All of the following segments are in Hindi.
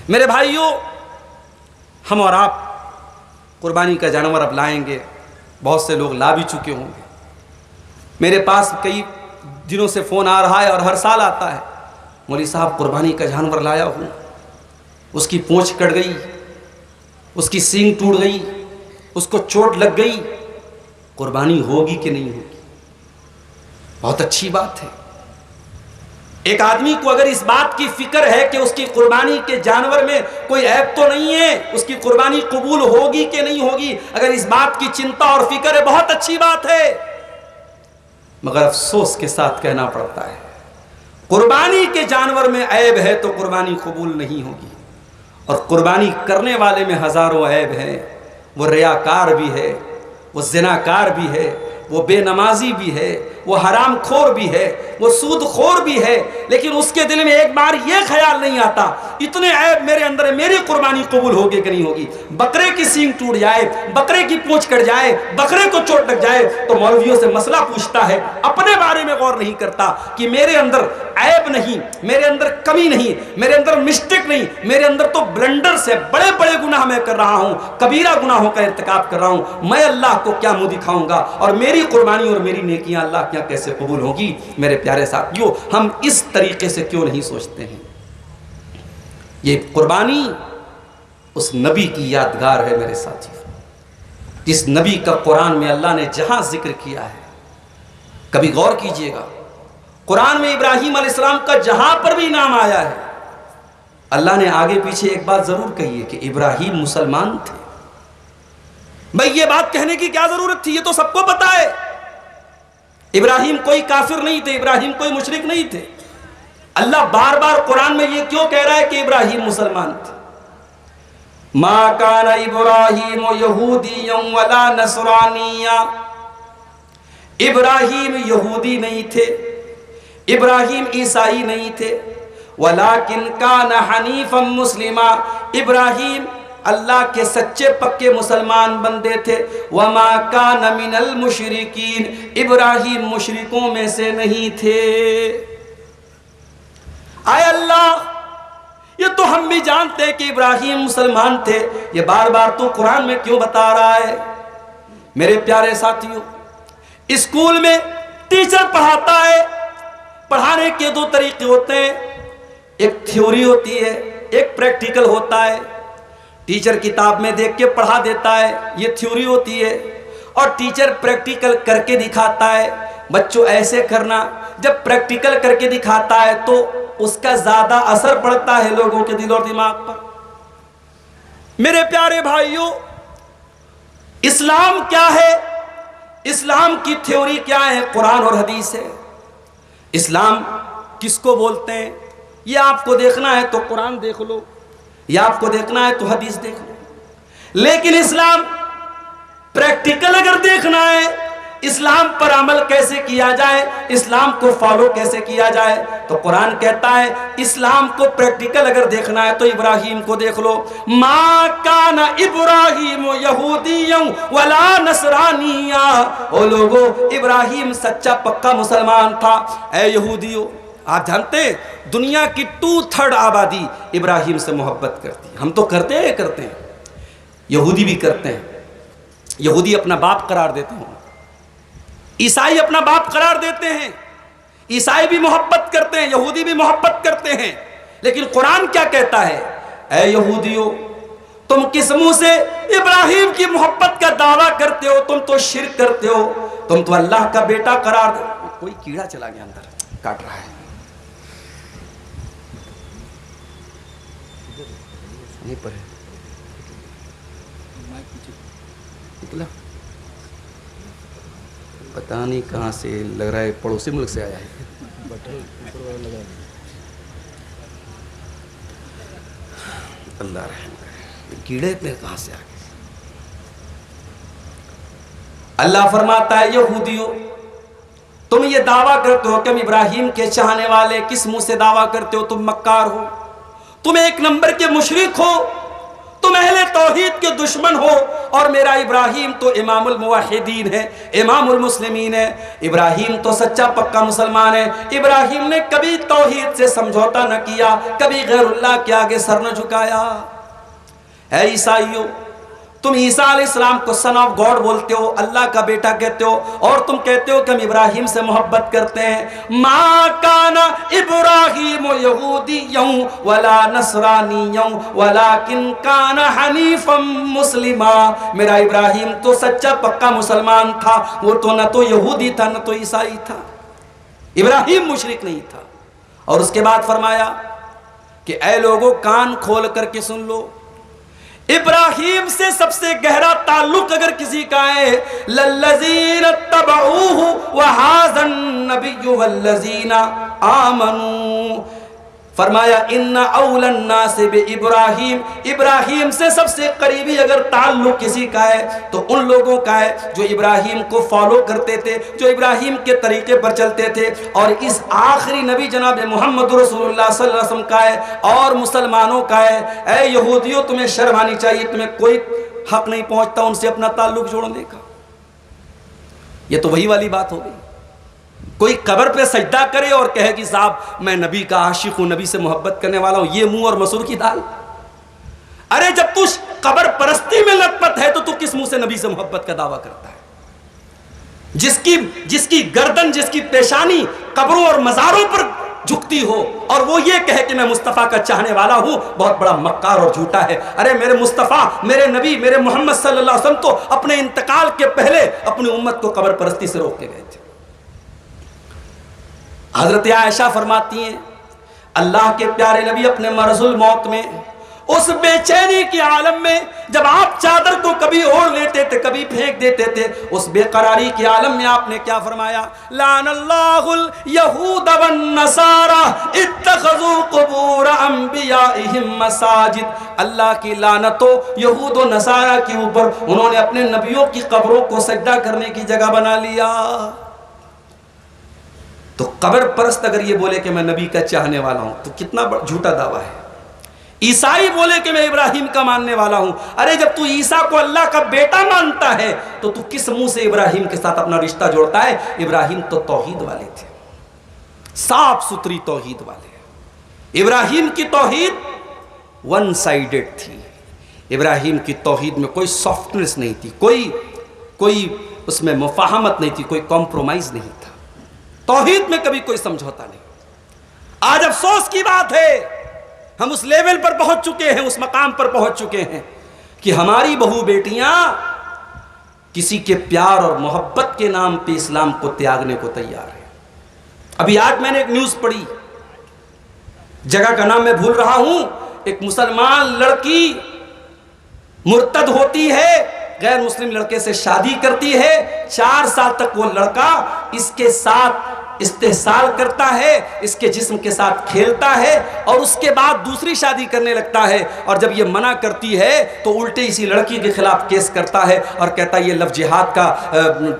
मेरे भाइयों, हम और आप कुर्बानी का जानवर अब लाएंगे। बहुत से लोग ला भी चुके होंगे। मेरे पास कई दिनों से फ़ोन आ रहा है और हर साल आता है, मौलवी साहब कुर्बानी का जानवर लाया हूँ, उसकी पूंछ कट गई, उसकी सींग टूट गई, उसको चोट लग गई, कुर्बानी होगी कि नहीं होगी? बहुत अच्छी बात है। एक आदमी को अगर इस बात की फिक्र है कि उसकी कुर्बानी के जानवर में कोई ऐब तो नहीं है, उसकी कुर्बानी कबूल होगी कि नहीं होगी, अगर इस बात की चिंता और फिक्र है, बहुत अच्छी बात है। मगर अफसोस के साथ कहना पड़ता है, कुर्बानी के जानवर में ऐब है तो कुर्बानी कबूल नहीं होगी। और कुर्बानी करने वाले में हजारों ऐब हैं। वो रियाकार भी है, वो ज़िनाकार भी है, वो बेनमाजी भी है, वो हराम खोर भी है, वो सूद खोर भी है, लेकिन उसके दिल में एक बार ये ख्याल नहीं आता इतने ऐब मेरे अंदर है, मेरी कुर्बानी कबूल होगी कि नहीं होगी। बकरे की सींग टूट जाए, बकरे की पूंछ कट जाए, बकरे को चोट लग जाए तो मौलवियों से मसला पूछता है, अपने बारे में गौर नहीं करता कि मेरे अंदर ऐब नहीं, मेरे अंदर कमी नहीं, मेरे अंदर मिस्टेक नहीं, मेरे अंदर तो ब्लंडर से बड़े बड़े गुनाह मैं कर रहा हूं, कबीरा गुनाहों का इर्तिकाब कर रहा हूं। मैं अल्लाह को क्या मुंह दिखाऊंगा और मेरी कुर्बानी और मेरी नेकियां अल्लाह क्या कैसे कबूल होगी? मेरे प्यारे साथियों, हम इस तरीके से क्यों नहीं सोचते हैं? ये कुर्बानी उस नबी की यादगार है मेरे साथियों, जिस नबी का कुरान में अल्लाह ने जहां जिक्र किया है। कभी गौर कीजिएगा, कुरान में इब्राहिम अलैहिस्सलाम का जहां पर भी नाम आया है, अल्लाह ने आगे पीछे एक बात जरूर कही है कि इब्राहिम मुसलमान थे। भाई ये बात कहने की क्या जरूरत थी? ये तो सबको पता है। इब्राहिम कोई काफिर नहीं थे, इब्राहिम कोई मुशरिक नहीं थे। अल्लाह बार बार कुरान में ये क्यों कह रहा है कि इब्राहिम मुसलमान थे? मा काना इब्राहिम यहूदिय्यन वला नसरानिया, इब्राहिम यहूदी नहीं थे, इब्राहिम ईसाई नहीं थे, वलाकिन काना हनीफम मुस्लिमा, इब्राहिम अल्लाह के सच्चे पक्के मुसलमान बंदे थे। वमा काना मिनल मुशरिकीन, इब्राहिम मुशरिकों में से नहीं थे। आय अल्लाह, ये तो हम भी जानते हैं कि इब्राहिम मुसलमान थे, ये बार बार तो कुरान में क्यों बता रहा है? मेरे प्यारे साथियों, स्कूल में टीचर पढ़ाता है, पढ़ाने के दो तरीके होते हैं, एक थ्योरी होती है, एक प्रैक्टिकल होता है। टीचर किताब में देख के पढ़ा देता है, ये थ्योरी होती है, और टीचर प्रैक्टिकल करके दिखाता है, बच्चों ऐसे करना। जब प्रैक्टिकल करके दिखाता है तो उसका ज्यादा असर पड़ता है लोगों के दिल और दिमाग पर। मेरे प्यारे भाइयों, इस्लाम क्या है? इस्लाम की थ्योरी क्या है? कुरान और हदीस है। इस्लाम किसको बोलते हैं? ये आपको देखना है तो कुरान देख लो, या आपको देखना है तो हदीस देख लो। लेकिन इस्लाम प्रैक्टिकल अगर देखना है, इस्लाम पर अमल कैसे किया जाए, इस्लाम को फॉलो कैसे किया जाए, तो कुरान कहता है इस्लाम को प्रैक्टिकल अगर देखना है तो इब्राहिम को देख लो। मा काना इब्राहिम यहूदिय्यन वला नसरानिया, ओ लोगो, इब्राहिम सच्चा पक्का मुसलमान था। ऐ यहूदियों, आप जानते हैं दुनिया की 2/3 आबादी इब्राहिम से मोहब्बत करती है। हम तो करते हैं, यहूदी भी करते हैं। यहूदी अपना बाप करार देते हैं, ईसाई अपना बाप करार देते हैं, ईसाई भी मोहब्बत करते हैं, यहूदी भी मोहब्बत करते हैं। लेकिन कुरान क्या कहता है? ऐ यहूदियों, तुम किस मुंह से इब्राहिम की मोहब्बत का दावा करते हो? तुम तो शिर्क करते हो, तुम तो अल्लाह का बेटा करार दे। कोई कीड़ा चला गया अंदर, काट रहा है। नहीं पर है, निकला पता नहीं कहाँ से, लग रहा है पड़ोसी मुल्क से आया है। अल्लाह रहम करे, कीड़े पे कहाँ से आ गए? अल्लाह फरमाता है यहूदियों, तुम ये दावा करते हो कि हम इब्राहिम के चाहने वाले, किस मुंह से दावा करते हो? तुम मक्कार हो, तुम एक नंबर के मुशरिक हो, तुम तुम अहले तौहीद के दुश्मन हो, और मेरा इब्राहिम तो इमामुल मुवहिदीन है, इमामुल मुस्लिमीन है। इब्राहिम तो सच्चा पक्का मुसलमान है। इब्राहिम ने कभी तौहीद से समझौता न किया, कभी गैरुल्लाह के आगे सर न झुकाया। है ईसाइयों, तुम ईसा अलैहिस्सलाम को सन ऑफ गॉड बोलते हो, अल्लाह का बेटा कहते हो, और तुम कहते हो कि हम इब्राहिम से मोहब्बत करते हैं। मा काना इब्राहिम यहूदिय्यन वला नसरानिय्यन वलाकिन काना हनीफम मुस्लिमा। मेरा इब्राहिम तो सच्चा पक्का मुसलमान था, वो तो न तो यहूदी था न तो ईसाई था। इब्राहिम मुशरिक नहीं था। और उसके बाद फरमाया कि ऐ लोगों, कान खोल करके सुन लो, इब्राहिम से सबसे गहरा ताल्लुक अगर किसी का है, लल्लज़ीना तबऊहु व हाज़न नबिय्यु वल्लज़ीना आमनू। फरमाया इन्ना औलन नास बि इब्राहिम, इब्राहिम से सबसे करीबी अगर ताल्लुक किसी का है तो उन लोगों का है जो इब्राहिम को फॉलो करते थे, जो इब्राहिम के तरीके पर चलते थे। और इस आखिरी नबी जनाब मोहम्मद रसूलुल्लाह सल्लल्लाहु अलैहि वसल्लम का है और मुसलमानों का है। ऐ यहूदियों, तुम्हें शर्म आनी चाहिए, तुम्हें कोई हक नहीं पहुंचता उनसे अपना ताल्लुक जोड़ने का। ये तो वही वाली बात हो गई। कोई कब्र पे सजदा करे और कहे कि साहब मैं नबी का आशिक हूं, नबी से मोहब्बत करने वाला हूं, ये मुंह और मसूर की दाल। अरे जब तू कब्र परस्ती में लतपत है तो तू किस मुंह से नबी से मोहब्बत का दावा करता है? जिसकी गर्दन, जिसकी पेशानी कब्रों और मजारों पर झुकती हो और वो ये कहे कि मैं मुस्तफ़ा का चाहने वाला हूं, बहुत बड़ा मक्कार और झूठा है। अरे मेरे मुस्तफ़ा, मेरे नबी, मेरे मोहम्मद सल्लल्लाहु अलैहि वसल्लम तो अपने इंतकाल के पहले अपनी उम्मत को कब्र परस्ती से रोक के गए थे। हजरत आयशा फरमाती हैं, अल्लाह के प्यारे नबी अपने मरजुल मौत में, उस बेचैनी के आलम में, जब आप चादर को कभी ओढ़ लेते थे, कभी फेंक देते थे, उस बेकरारी के आलम में आपने क्या फरमाया? लानल्लाहुल यहूद वन नसारा इत्तखज़ू कुबूर अंबियाइहिम मसाजिद। अल्लाह की लानत हो यहूद और नसारा के ऊपर, उन्होंने अपने नबियों की कब्रों को सजदा करने की जगह बना लिया। तो कब्र परस्त अगर ये बोले कि मैं नबी का चाहने वाला हूं तो कितना झूठा दावा है। ईसाई बोले कि मैं इब्राहिम का मानने वाला हूं। अरे जब तू ईसा को अल्लाह का बेटा मानता है तो तू किस मुंह से इब्राहिम के साथ अपना रिश्ता जोड़ता है? इब्राहिम तो तौहीद वाले थे, साफ सुथरी तौहीद वाले। इब्राहिम की तौहीद वन साइडेड थी। इब्राहिम की तौहीद में कोई सॉफ्टनेस नहीं थी, कोई उसमें मुफाहमत नहीं थी, कोई कॉम्प्रोमाइज नहीं था। तौहीद में कभी कोई समझौता नहीं। आज अफसोस की बात है, हम उस लेवल पर पहुंच चुके हैं, उस मकाम पर पहुंच चुके हैं कि हमारी बहू बेटियां किसी के प्यार और मोहब्बत के नाम पे इस्लाम को त्यागने को तैयार है। अभी आज मैंने एक न्यूज पढ़ी, जगह का नाम मैं भूल रहा हूं, एक मुसलमान लड़की मुर्तद होती है, गैर मुस्लिम लड़के से शादी करती है, 4 साल तक वो लड़का इसके साथ इस्तेहसाल करता है, इसके जिस्म के साथ खेलता है और उसके बाद दूसरी शादी करने लगता है। और जब ये मना करती है तो उल्टे इसी लड़की के खिलाफ केस करता है और कहता है ये लव जिहाद का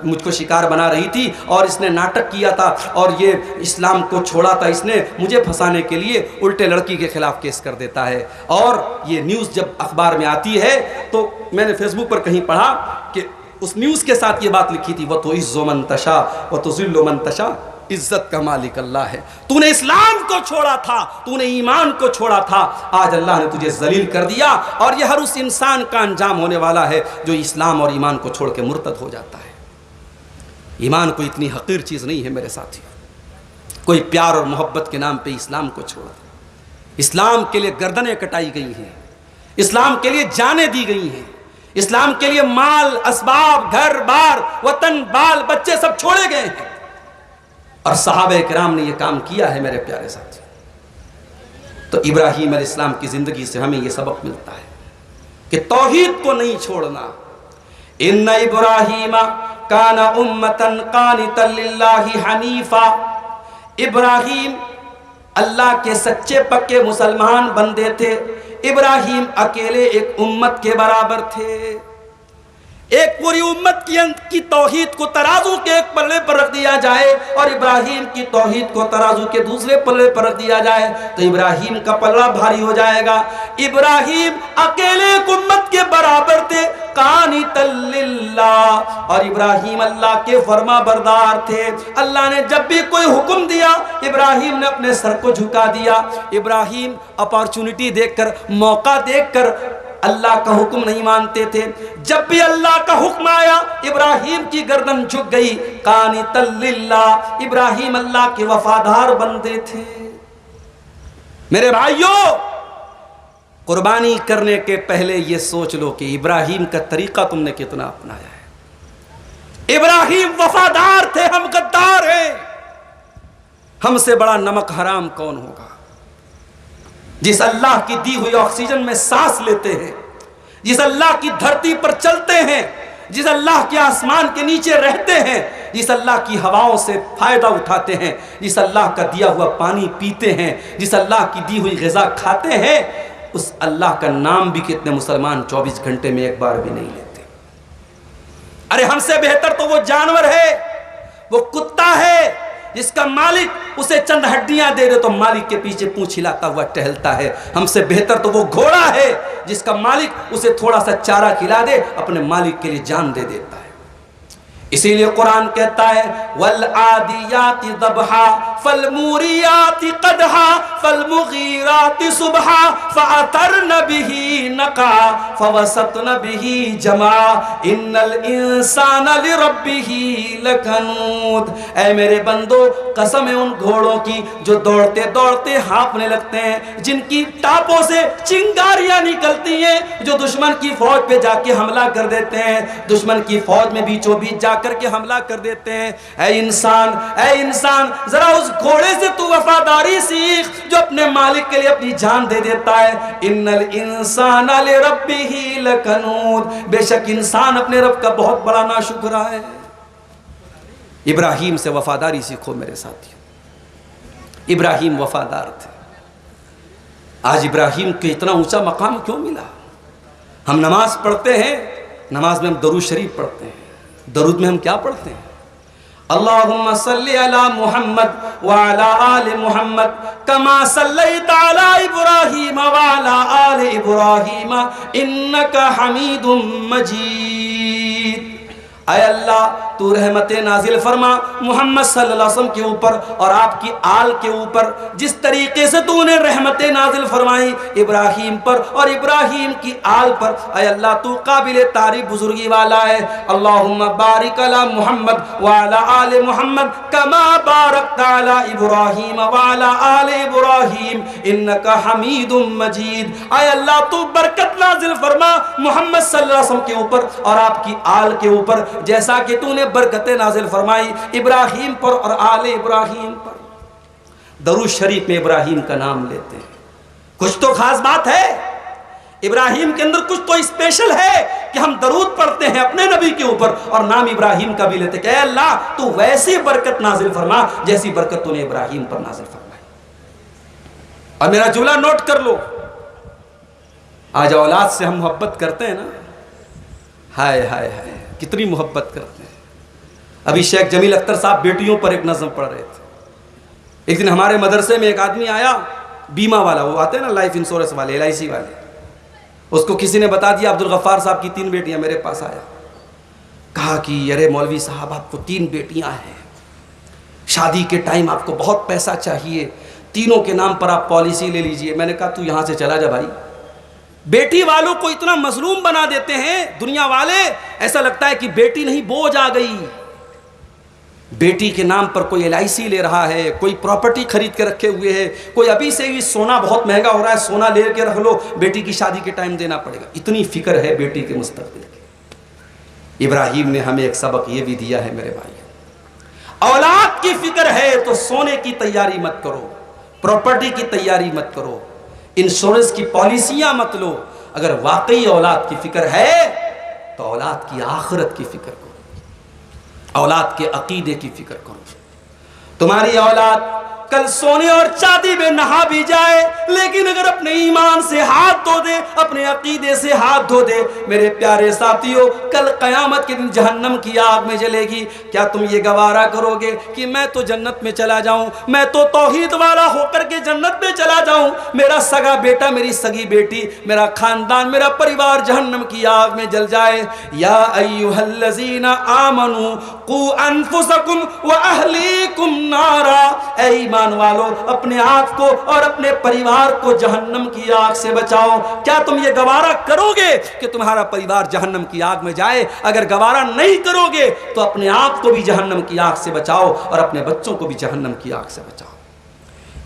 मुझको शिकार बना रही थी और इसने नाटक किया था और ये इस्लाम को छोड़ा था, इसने मुझे फंसाने के लिए उल्टे लड़की के खिलाफ केस कर देता है। और ये न्यूज़ जब अखबार में आती है तो मैंने फेसबुक पर कहीं पढ़ा कि उस न्यूज़ के साथ ये बात लिखी थी, वह तो इज़्ज़ो मन तशा व तुज़िल्लु मन तशा, इज्जत का मालिक अल्लाह है। तूने इस्लाम को छोड़ा था, तूने ईमान को छोड़ा था, आज अल्लाह ने तुझे जलील कर दिया। और यह हर उस इंसान का अंजाम होने वाला है जो इस्लाम और ईमान को छोड़ के मुर्तद हो जाता है। ईमान कोई इतनी हकीर चीज़ नहीं है मेरे साथियों। कोई प्यार और मोहब्बत के नाम पे इस्लाम को छोड़ा। इस्लाम के लिए गर्दनें कटाई गई हैं, इस्लाम के लिए जानें दी गई हैं, इस्लाम के लिए माल, असबाब, घर बार, वतन, बाल बच्चे सब छोड़े गए हैं। और सहाबे किराम ने यह काम किया है मेरे प्यारे साथी। तो इब्राहीम अलैहिस्सलाम की जिंदगी से हमें यह सबक मिलता है कि तौहीद को नहीं छोड़ना। इन्ना इब्राहीमा काना उम्मतन कानितन लिल्लाहि हनीफा। इब्राहीम अल्लाह के सच्चे पक्के मुसलमान बंदे थे। इब्राहीम अकेले एक उम्मत के बराबर थे। एक पूरी उम्मत की तौहीद को तराजू के एक पल्ले पर रख दिया जाए और इब्राहिम की तौहीद को तराजू के दूसरे पल्ले पर रख दिया जाए तो इब्राहिम का पल्ला भारी हो जाएगा। इब्राहिम अकेले एक उम्मत के बराबर थे, कानितल लिल्लाह, और इब्राहिम अल्लाह के फर्मा बरदार थे। अल्लाह ने जब भी कोई हुक्म दिया इब्राहिम ने अपने सर को झुका दिया। इब्राहिम अपॉर्चुनिटी देखकर, मौका देखकर अल्लाह का हुक्म नहीं मानते थे। जब भी अल्लाह का हुक्म आया इब्राहिम की गर्दन झुक गई। कानितल लिल्लाह, इब्राहिम अल्लाह के वफादार बंदे थे। मेरे भाइयों, कुर्बानी करने के पहले यह सोच लो कि इब्राहिम का तरीका तुमने कितना अपनाया है। इब्राहिम वफादार थे, हम गद्दार हैं। हमसे बड़ा नमक हराम कौन होगा? जिस अल्लाह की दी हुई ऑक्सीजन में सांस लेते हैं, जिस अल्लाह की धरती पर चलते हैं, जिस अल्लाह के आसमान के नीचे रहते हैं, जिस अल्लाह की हवाओं से फायदा उठाते हैं, जिस अल्लाह का दिया हुआ पानी पीते हैं, जिस अल्लाह की दी हुई ग़िज़ा खाते हैं, उस अल्लाह का नाम भी कितने मुसलमान 24 घंटे में एक बार भी नहीं लेते। अरे हमसे बेहतर तो वो जानवर है, वो कुत्ता है जिसका मालिक उसे चंद हड्डियां दे दे तो मालिक के पीछे पूंछ हिलाता हुआ टहलता है। हमसे बेहतर तो वो घोड़ा है जिसका मालिक उसे थोड़ा सा चारा खिला दे अपने मालिक के लिए जान दे देता है। इसीलिए कुरान कहता है वल आदियाति दबहा फल मूरियाति कदहा फल मुगीराति सुबहा फअतरन बिही नका फवसतन बिही जमा इन्नल इंसाना लिरब्बिही लकनूद। ऐ मेरे बंदो, कसम है उन घोड़ों की जो दौड़ते दौड़ते हाँफने लगते हैं, जिनकी टापों से चिंगारियां निकलती हैं, जो दुश्मन की फौज पे जाके हमला कर देते हैं, दुश्मन की फौज में बीचों बीच करके हमला कर देते हैं। ऐ इंसान, जरा उस घोड़े से तू वफादारी सीख जो अपने मालिक के लिए अपनी जान दे देता है। इन्नल इंसाना लिरब्बिही लकनूद, बेशक इंसान अपने रब का बहुत बड़ा नाशुक्रा है। इब्राहिम से वफादारी सीखो मेरे साथियों। इब्राहिम वफादार थे। आज इब्राहिम को इतना ऊंचा मकाम क्यों मिला? हम नमाज पढ़ते हैं, नमाज में हम दरूद शरीफ पढ़ते हैं। दरूद में हम क्या पढ़ते हैं? अल्लाहुम्मा सल्ली अला मुहम्मद व अला आले मुहम्मद कमा सल्लैता अला इब्राहीम व अला आले इब्राहीम इन्नका हमीदुम मजीद। ऐ अल्लाह, तू रहमत नाजिल फरमा मोहम्मद सल्लल्लाहु अलैहि वसल्लम के ऊपर और आपकी आल के ऊपर, जिस तरीके से तूने रहमत नाजिल फरमाई इब्राहिम पर और इब्राहिम की आल पर। ऐ अल्लाह, तू काबिल तारीफ बुजुर्गी वाला है। अल्लाहुम्मा बारिक अला मुहम्मद व अला आले मुहम्मद कमा बारकता अला इब्राहिम व अला आले इब्राहिम इन्नका हमीदुम मजीद। ऐ अल्लाह, तू बरकत नाजिल फरमा मोहम्मद सल्लल्लाहु अलैहि वसल्लम के ऊपर और आपकी आल के ऊपर, जैसा कि तूने बरकतें नाजिल फरमाई इब्राहिम पर और आले इब्राहिम पर। दरूद शरीफ में इब्राहिम का नाम लेते हैं। कुछ तो खास बात है इब्राहिम के अंदर, कुछ तो स्पेशल है कि हम दरूद पढ़ते हैं अपने नबी के ऊपर और नाम इब्राहिम का भी लेते हैं कि अल्लाह, तू वैसी बरकत नाजिल फरमा जैसी बरकत तूने इब्राहिम पर नाजिल फरमाई। और मेरा जुमला नोट कर लो, आज औलाद से हम मोहब्बत करते हैं ना, हाय हाय हाय कितनी मोहब्बत करते हैं। अभी शेख जमील अख्तर साहब बेटियों पर एक नज़म पढ़ रहे थे। एक दिन हमारे मदरसे में एक आदमी आया, बीमा वाला, वो आते हैं ना लाइफ इंश्योरेंस वाले, LIC वाले। उसको किसी ने बता दिया अब्दुल गफ्फार साहब की 3 बेटियां। मेरे पास आया, कहा कि अरे मौलवी साहब, आपको 3 बेटियां हैं, शादी के टाइम आपको बहुत पैसा चाहिए, तीनों के नाम पर आप पॉलिसी ले लीजिए। मैंने कहा तू यहाँ से चला जा भाई। बेटी वालों को इतना मजलूम बना देते हैं दुनिया वाले, ऐसा लगता है कि बेटी नहीं बोझ आ गई। बेटी के नाम पर कोई LIC ले रहा है, कोई प्रॉपर्टी खरीद के रखे हुए है, कोई अभी से ही सोना बहुत महंगा हो रहा है, सोना ले के रख लो, बेटी की शादी के टाइम देना पड़ेगा। इतनी फिक्र है बेटी के मुस्तकबिल की। इब्राहिम ने हमें एक सबक ये भी दिया है मेरे भाई, औलाद की फिक्र है तो सोने की तैयारी मत करो, प्रॉपर्टी की तैयारी मत करो, इंश्योरेंस की पॉलिसियां मत लो। अगर वाकई औलाद की फिक्र है तो औलाद की आखिरत की फिक्र करो, औलाद के अकीदे की फिक्र करो। तुम्हारी औलाद कल सोने और चांदी में नहा भी जाए, लेकिन अगर अपने ईमान से हाथ धो दे, अपने अकीदे से हाथ धो दे, मेरे प्यारे साथियों, कल कयामत के दिन जहन्नम की आग में जलेगी। क्या तुम ये गवारा करोगे कि मैं तो जन्नत में चला जाऊं, मैं तो तौहीद वाला होकर के जन्नत में चला जाऊं, मेरा सगा बेटा, मेरी सगी बेटी, मेरा खानदान, मेरा परिवार जहन्नम की आग में जल जाए? या अय्युहल्लज़ीना आमनू कू अनफुसकुम व अहलीकुम नारा, ऐ ईमान वालो, अपने आप को और अपने परिवार को जहन्नम की आग से बचाओ। क्या तुम ये गवारा करोगे कि तुम्हारा परिवार जहन्नम की आग में जाए? अगर गवारा नहीं करोगे तो अपने आप को भी जहन्नम की आग से बचाओ और अपने बच्चों को भी जहन्नम की आग से बचाओ।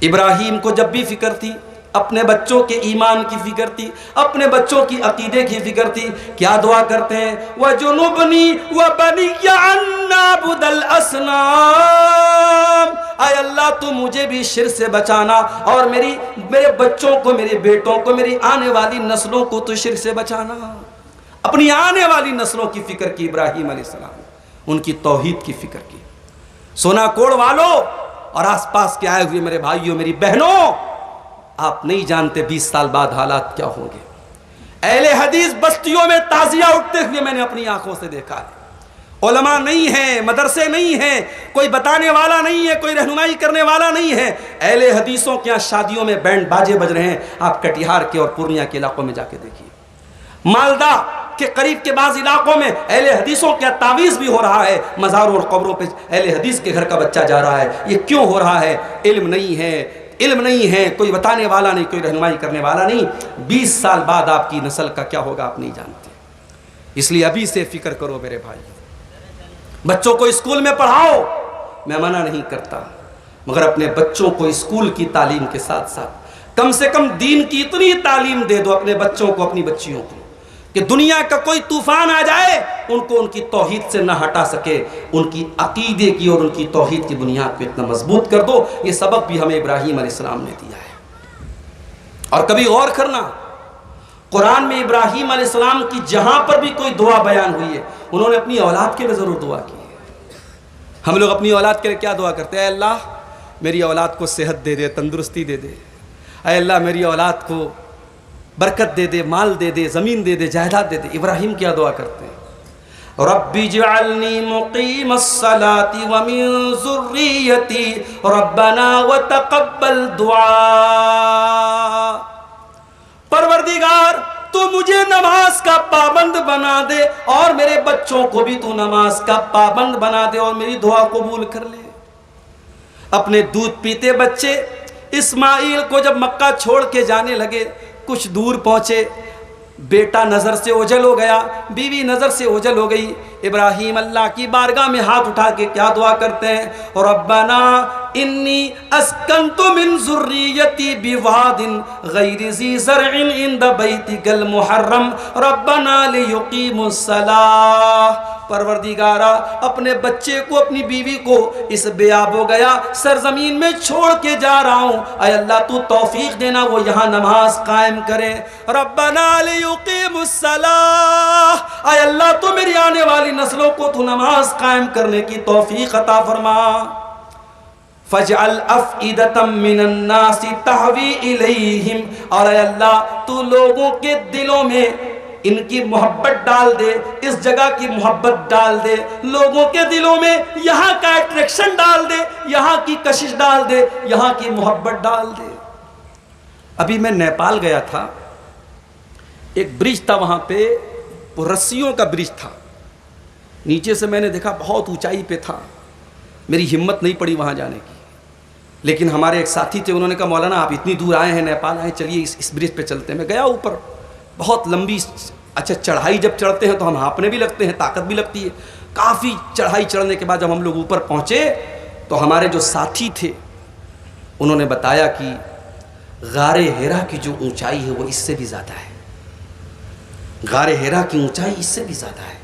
इब्राहीम को जब भी फिक्र थी, अपने बच्चों के ईमान की फिक्र थी, अपने बच्चों की अकीदे की फिक्र थी, क्या दुआ करते हैं? वजुनुबनी व बनिया अन नअबुदल असनाम, आय अल्लाह तू मुझे भी शिर्क से बचाना और मेरे बच्चों को, मेरे बेटों को, मेरी आने वाली नस्लों को तू शिर्क से बचाना। अपनी आने वाली नस्लों की फिक्र की इब्राहीम अलैहिस्सलाम, उनकी तौहीद की फिक्र की। सोना कोड़ वालों और आसपास के आए हुए मेरे भाइयों, मेरी बहनों, आप नहीं जानते 20 साल बाद हालात क्या होंगे। अहले हदीस बस्तियों में ताजिया उठते हुए मैंने अपनी आंखों से देखा है। उलमा नहीं है, मदरसे नहीं है, कोई बताने वाला नहीं है, कोई रहनुमाई करने वाला नहीं है। अहले हदीसों के यहाँ शादियों में बैंड बाजे बज रहे हैं। आप कटिहार के और पूर्णिया के इलाकों में जाके देखिए, मालदा के करीब के बाज़ इलाकों में अहले हदीसों का तावीज़ भी हो रहा है। मज़ारों और कब्रों पे अहले हदीस के घर का बच्चा जा रहा है। ये क्यों हो रहा है? इल्म नहीं है, इल्म नहीं है, कोई बताने वाला नहीं, कोई रहनुमाई करने वाला नहीं। 20 साल बाद आपकी नस्ल का क्या होगा आप नहीं जानते। इसलिए अभी से फिक्र करो मेरे भाई, बच्चों को स्कूल में पढ़ाओ, मैं मना नहीं करता, मगर अपने बच्चों को स्कूल की तालीम के साथ साथ कम से कम दीन की इतनी तालीम दे दो अपने बच्चों को, अपनी बच्चियों को, कि दुनिया का कोई तूफान आ जाए उनको उनकी तौहीद से ना हटा सके। उनकी अकीदे की और उनकी तौहीद की बुनियाद को इतना मजबूत कर दो। ये सबक भी हमें इब्राहीम अलैहिस्सलाम ने दिया है। और कभी गौर करना, कुरान में इब्राहीम अलैहिस्सलाम की जहां पर भी कोई दुआ बयान हुई है, उन्होंने अपनी औलाद के लिए जरूर दुआ की है। हम लोग अपनी औलाद के लिए क्या दुआ करते हैं? अल्लाह मेरी औलाद को सेहत दे दे, तंदुरुस्ती दे दे। अल्लाह मेरी औलाद को बरकत दे दे, माल दे दे, ज़मीन दे दे, जायदाद दे दे। इब्राहीम क्या दुआ करते हैं? रब्बी जअलनी मुक़ीमस्सलाति व मिन ज़ुर्रियती रब्बना व तक़ब्बल दुआ। परवरदिगार तू मुझे नमाज का पाबंद बना दे और मेरे बच्चों को भी तू नमाज का पाबंद बना दे और मेरी दुआ कबूल कर ले। अपने दूध पीते बच्चे इस्माइल को जब मक्का छोड़ के जाने लगे, कुछ दूर पहुंचे, बेटा नज़र से ओझल हो गया, बीवी नज़र से ओझल हो गई। इब्राहीम अल्लाह की बारगाह में हाथ उठा के क्या दुआ करते हैं? रब्बना इन्नी अस्कंतु मिन ज़ुर्रियती बिवादिन गैरि ज़ी ज़रइन इंद बैतिकल मुहर्रम रब्बना लियुक़ीमुस्सलाह। परवरदिगारा अपने बच्चे को, अपनी बीवी को इस बेआबो गया सरजमीन में छोड़ के जा रहा हूँ, अय अल्लाह तू तौफीक देना वो यहाँ नमाज कायम करें। रब्बना लियुक़ीमुस्सलाह, अय अल्लाह तू मेरी आने वाली नस्लों को तू नमाज कायम करने की तौफीक अता फरमा। फजअल अफ़इदतम मिनन नासी तहवी इलैहिम, और अय अल्लाह तू लोगों के दिलों में इनकी मोहब्बत डाल दे, इस जगह की मोहब्बत डाल दे, लोगों के दिलों में यहाँ का अट्रैक्शन डाल दे, यहाँ की कशिश डाल दे, यहाँ की मोहब्बत डाल दे। अभी मैं नेपाल गया था, एक ब्रिज था वहाँ पे, वो रस्सियों का ब्रिज था। नीचे से मैंने देखा बहुत ऊंचाई पे था, मेरी हिम्मत नहीं पड़ी वहाँ जाने की, लेकिन हमारे एक साथी थे, उन्होंने कहा मौलाना आप इतनी दूर आए हैं, नेपाल आए, चलिए इस ब्रिज पे चलते हैं। मैं गया ऊपर, बहुत लंबी, अच्छा चढ़ाई जब चढ़ते हैं तो हम हाँपने भी लगते हैं, ताकत भी लगती है। काफ़ी चढ़ाई चढ़ने के बाद जब हम लोग ऊपर पहुँचे तो हमारे जो साथी थे उन्होंने बताया कि गारे हेरा की जो ऊंचाई है वो इससे भी ज़्यादा है, गारे हेरा की ऊंचाई इससे भी ज़्यादा है।